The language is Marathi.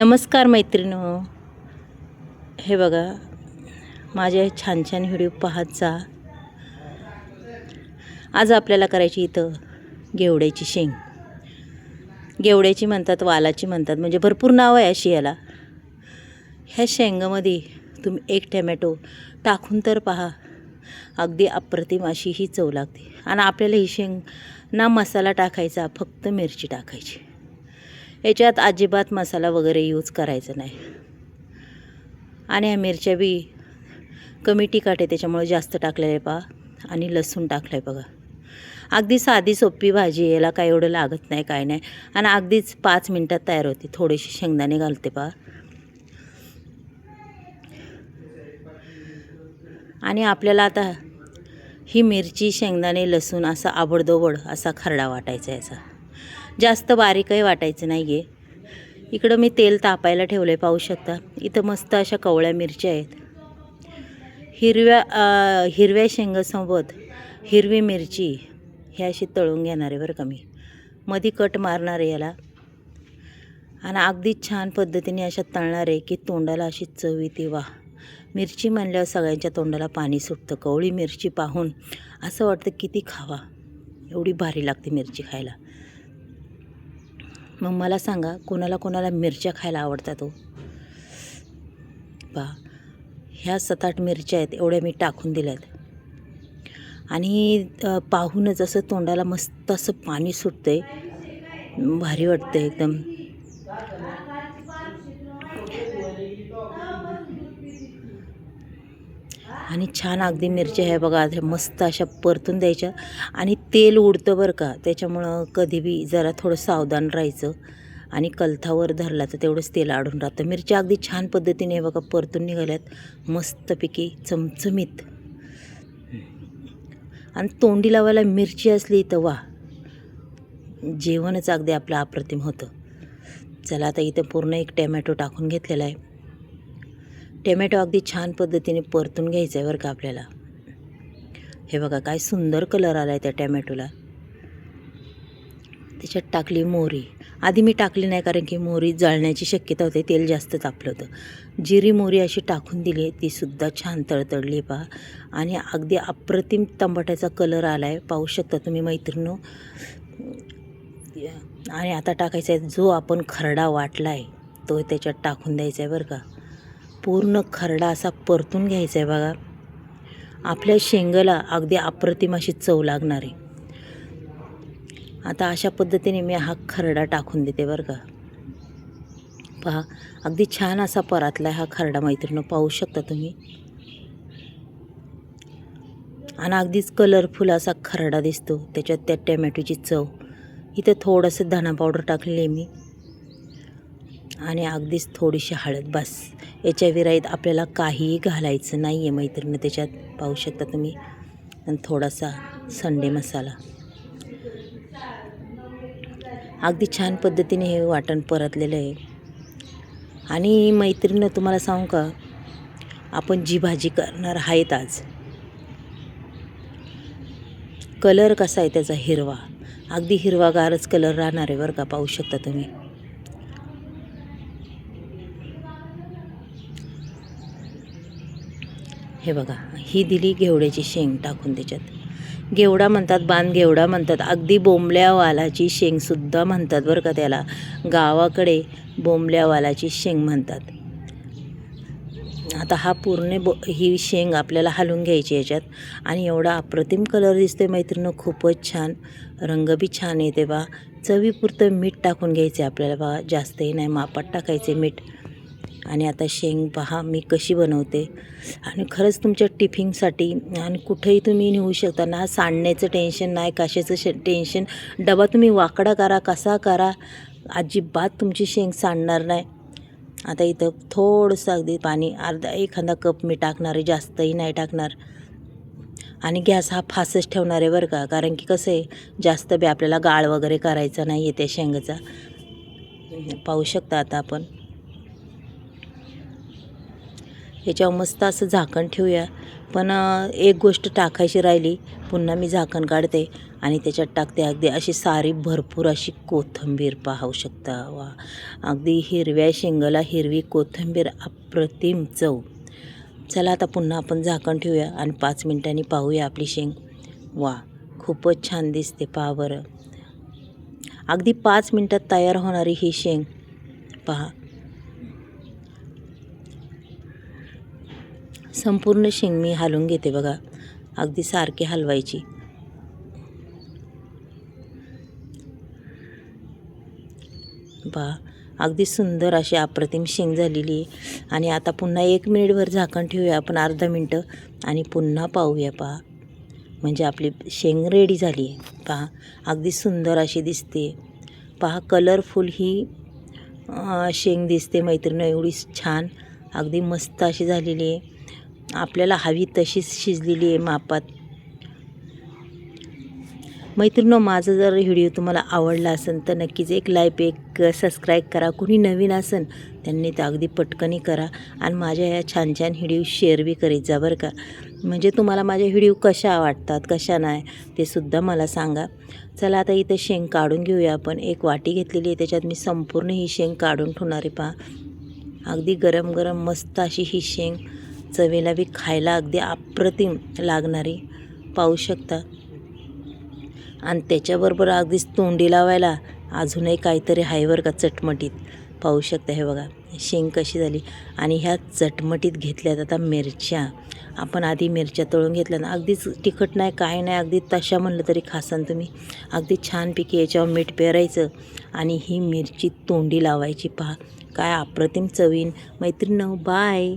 नमस्कार मैत्रिणींनो, हे बघा माझे छान छान व्हिडिओ पाहत जा. आज आपल्याला करायची इथं घेवड्याची शेंग. घेवड्याची म्हणतात, वालाची म्हणतात, म्हणजे भरपूर नाव आहे अशी याला. ह्या शेंगामध्ये तुम्ही एक टमॅटो टाकून तर पहा, अगदी अप्रतिम अशी ही चव लागते. आणि आपल्याला ही शेंग ना मसाला टाकायचा, फक्त मिरची टाकायची. याच्यात अजिबात मसाला वगैरे यूज करायचा नाही. आणि ह्या मिरच्या बी कमी तिखट आहे त्याच्यामुळे जास्त टाकलेलं आहे पहा. आणि लसूण टाकलं आहे बघा. अगदी साधी सोपी भाजी, याला काय एवढं लागत नाही, काय नाही. आणि अगदीच 5 मिनटात तयार होते. थोडेसे शेंगदाणे घालते पहा. आणि आपल्याला आता ही मिरची, शेंगदाणे, लसूण असा आबडदोबड असा खरडा वाटायचा. याचा जास्त बारीकही वाटायचं नाही आहे. इकडं मी तेल तापायला ठेवलं आहे, पाहू शकता. इथं मस्त अशा कवळ्या मिरच्या आहेत. हिरव्या शेंगासोबत हिरवी मिरची हे अशी तळून घेणार आहे बरं का. मी मध्ये कट मारणार आहे याला. आणि अगदी छान पद्धतीने अशा तळणार आहे की तोंडाला अशी चव येते. वा, मिरची म्हणल्यावर सगळ्यांच्या तोंडाला पाणी सुटतं. कवळी मिरची पाहून असं वाटतं किती खावा, एवढी भारी लागते मिरची खायला. मग मला सांगा, कोणाला कोणाला मिरच्या खायला आवडतात हो? पहा, ह्या 7-8 मिरच्या आहेत, एवढ्या मी टाकून दिल्यात. आणि पाहूनच असं तोंडाला मस्त असं पाणी सुटतं आहे, भारी वाटतं एकदम. आणि छान अगदी मिरच्या आहे बघा, मस्त अशा परतून द्यायच्या. आणि तेल उडतं बरं का, त्याच्यामुळं कधी बी जरा थोडं सावधान राहायचं. आणि कलथावर धरला तर तेवढंच तेल आढून राहतं. मिरच्या अगदी छान पद्धतीने बघा परतून निघाल्यात, मस्तपैकी चमचमीत. आणि तोंडी लावायला मिरची असली तर वा, जेवणच अगदी आपलं अप्रतिम होतं. चला, आता इथं पूर्ण एक टमॅटो टाकून घेतलेला आहे. टमॅटो अगदी छान पद्धतीने परतून घ्यायचं आहे बरं का आपल्याला. हे बघा काय सुंदर कलर आला आहे त्या टमॅटोला. त्याच्यात टाकली मोहरी. आधी मी टाकली नाही, कारण की मोहरी जळण्याची शक्यता होते, तेल जास्त तापलं होतं. जिरी मोहरी अशी टाकून दिली, तीसुद्धा छान तळतळली पहा. आणि अगदी अप्रतिम टमाट्याचा कलर आला आहे, पाहू शकता तुम्ही मैत्रिणींनो. आणि आता टाकायचा आहे जो आपण खरडा वाटला आहे तो त्याच्यात टाकून द्यायचा आहे बरं का. पूर्ण खरडा असा परतून घ्यायचा आहे बघा. आपल्या शेंगाला अगदी अप्रतिम अशी चव लागणार आहे. आता अशा पद्धतीने मी हा खरडा टाकून देते बरं का. पहा, अगदी छान असा परतला आहे हा खरडा मैत्रिणींनो, पाहू शकता तुम्ही. आणि अगदीच कलरफुल असा खरडा दिसतो. त्याच्यात त्या टमॅटोची चव. इथं थोडंसं धना पावडर टाकलेली आहे मी. आणि अगदीच थोडीशी हळद, बस. याच्या विराईत आपल्याला काहीही घालायचं नाही आहे मैत्रिणी त्याच्यात, पाहू शकता तुम्ही. आणि थोडासा संडे मसाला. अगदी छान पद्धतीने हे वाटण परतलेलं आहे. आणि मैत्रिणींनो, तुम्हाला सांगू का, आपण जी भाजी करणार आहेत आज, कलर कसा आहे त्याचा, हिरवा, अगदी हिरवागारच कलर राहणार आहे बरं का, पाहू शकता तुम्ही. हे बघा, ही दिली घेवड्याची शेंग टाकून त्याच्यात. घेवडा म्हणतात, बाण घेवडा म्हणतात, अगदी बोंबल्या वालाची शेंगसुद्धा म्हणतात बरं का त्याला. गावाकडे बोंबल्या वालाची शेंग म्हणतात. आता हा पूर्ण ही शेंग आपल्याला हलवून घ्यायची याच्यात. आणि एवढा अप्रतिम कलर दिसते मैत्रिणी, खूपच छान. रंग बी छान येते बा. चवीपुरतं मीठ टाकून घ्यायचे आपल्याला बा, जास्तही नाही, मापात टाकायचे मीठ. आणि आता शेंग पहा मी कशी बनवते. आणि खरंच तुमच्या टिफिनसाठी आणि कुठेही तुम्ही नेऊ शकता ना. सांडण्याचं टेन्शन नाही, कशाचं टेन्शन. डबा तुम्ही वाकडा करा, कसा करा, अजिबात तुमची शेंग सांडणार नाही. आता इथं थोडंसं अगदी पाणी, एखादा कप मी टाकणार आहे, जास्तही नाही टाकणार. आणि गॅस हा फास्टच ठेवणार आहे बरं का, कारण की कसं आहे, जास्त बी आपल्याला गाळ वगैरे करायचा नाही आहे त्या शेंगाचा. पाहू शकता आता आपण ह्याच्यावर मस्त असं झाकण ठेवूया. पण एक गोष्ट टाकायची राहिली. पुन्हा मी झाकण काढते आणि त्याच्यात टाकते अगदी अशी सारी भरपूर अशी कोथिंबीर पाहू शकता. वा, अगदी हिरव्या शेंगाला हिरवी कोथिंबीर, अप्रतिम चव. चला आता पुन्हा आपण झाकण ठेवूया आणि 5 मिनिटांनी पाहूया आपली शेंग. वा, खूपच छान दिसते, पहा बरं. अगदी 5 मिनिटात तयार होणारी ही शेंग पहा. संपूर्ण शेंग मी हलवून घेते बघा, अगदी सारखी हलवायची. पहा, अगदी सुंदर अशी अप्रतिम शेंग झालेली आहे. आणि आता पुन्हा 1 मिनिटभर झाकण ठेवूया आपण, अर्धा मिनटं, आणि पुन्हा पाहूया. पहा, म्हणजे आपली शेंग रेडी झाली आहे. पहा, अगदी सुंदर अशी दिसते. पहा, कलरफुल ही शेंग दिसते मैत्रिणी, एवढी छान, अगदी मस्त अशी झालेली आहे. आपल्याला हवी तशीच शिजलेली आहे मापात. मैत्रिणींनो, माझा जर व्हिडिओ तुम्हाला आवडला असेल तर नक्कीच एक लाईक, एक सबस्क्राईब करा. कुणी नवीन असेल त्यांनी तर अगदी पटकनी करा आणि माझ्या या छान छान व्हिडिओ शेअर बी करीत जा बरं का. म्हणजे तुम्हाला माझे व्हिडिओ कशा वाटतात, कशा नाही, ते सुद्धा मला सांगा. चला आता इथं शेंग काढून घेऊया आपण. एक वाटी घेतलेली आहे, त्याच्यात मी संपूर्ण ही शेंग काढून ठेवणार आहे. पहा, अगदी गरम गरम मस्त अशी ही शेंग, चवीला बी खायला अगदी अप्रतिम लागणारी, पाहू शकता. आणि त्याच्याबरोबर अगदीच तोंडी लावायला अजूनही काहीतरी आहे बरं का, चटमटीत. पाहू शकता, हे बघा शेंग कशी झाली. आणि ह्या चटमटीत घेतल्यात आता मिरच्या. आपण आधी मिरच्या तळून घेतल्या ना, अगदीच तिखट नाही, काय नाही, अगदी तशा म्हणलं तरी खासान तुम्ही. अगदी छानपैकी याच्यावर मीठ पेरायचं आणि ही मिरची तोंडी लावायची. पहा, काय अप्रतिम चवीन. मैत्रिणींनो, बाय.